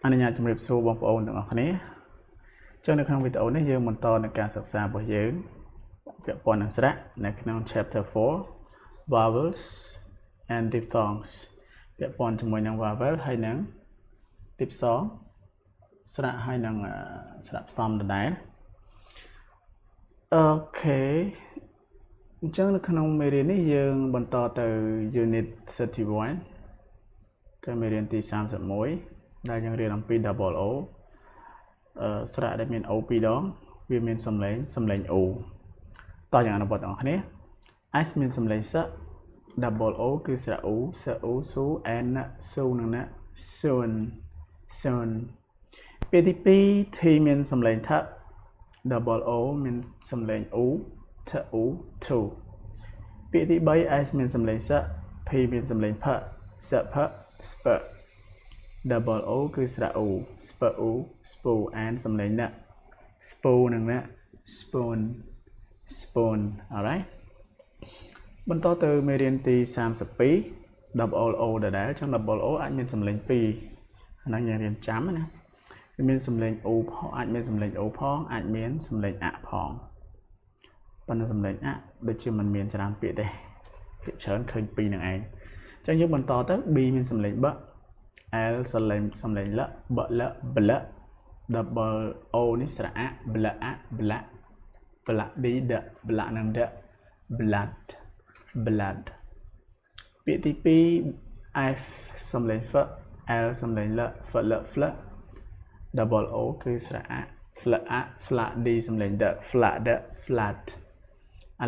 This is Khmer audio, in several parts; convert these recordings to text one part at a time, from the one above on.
អនុញ្ញាតជម្រាបសួរបងប្អូនទាំងអស់គ្នាចឹងនៅក្នុងវីដេអូនេះយើងបន្តនៅការសិក្សារបស់យើងពាក់ព័ន្ធនឹងស្រៈនៅក្នុង chapter 4 vowels and diphthongs ពាក់ព័ន្ធជាមួយនឹង vowel ហើយនឹង diphthong ស្រៈហើយនឹងស្រៈផ្សំដដែលអូខេអញ្ចឹងនៅក្នុងមេរៀននេះយើងបន្តទៅ unit 31ទៅមេរៀនទី31ដែលយើងរៀនអំពី double O ស្រៈដែលមាន O 2 ដងវាមានសំឡេង O តោះយ៉ាងអនុវត្តទាំងអស់គ្នា S មានសំឡេងស double O គឺស្រៈ U ស U ស៊ូ N ស៊ូនឹងណា soon ពេលទី2 T មានសំឡេងថ double O មានសំឡេង U ថ U 2ពាក្យទី3 S មានសំឡេងស P មានសំឡេងផ ស ផ ស្ព double O គឺស្រៈ U ស្ព U ស្ពូ and សំឡេងណា ស្ពូនឹងណា spoon alright បន្តទៅមេរៀនទី32 double O ដដែលចឹង double O អាចមានសំឡេង2អាហ្នឹងយើងរៀនចាំណាវាមានសំឡេង O ផងអាចមានសំឡេង O ផងអាចមានសំឡេងអផងប៉ុន្តែសំឡេងអដូចជាមិនមានច្រើនពាក្យទេពាក្យច្រើនឃើញ2នឹងឯងចឹងយើងបន្តទៅ B មានសំឡេងប L សំឡេងល ប ល បល double O នេះស្រៈអ បលអ បល បល D ដ បលនឹងដ blood ពាក្យទី2 F សំឡេង F L សំឡេងល F ល fl double O គឺស្រៈអ fl អ fl D សំឡេងដ flood ឥ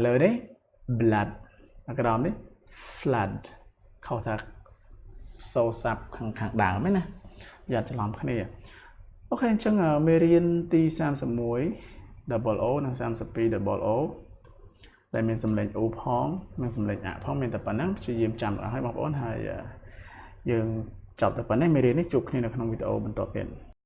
ឡូវនេះ blood ក្រោមនេះ flood ខុសថាសូរស័ព្ទខាងដើមណាយ៉ាត់ច្រឡំគ្នាអូខេអញ្ចឹងមេរៀនទី31 double O និង32 double O ដែលមានសំឡេង O ផងនិងសំឡេងអផងមានតែប៉ុណ្ណឹងព្យាយាមចាំឲ្យបងប្អូនហើយយើងចប់តែប៉ុណ្ណេះមេរៀននេះជួបគ្នានៅក្នុងវីដេអូបន្តទៀត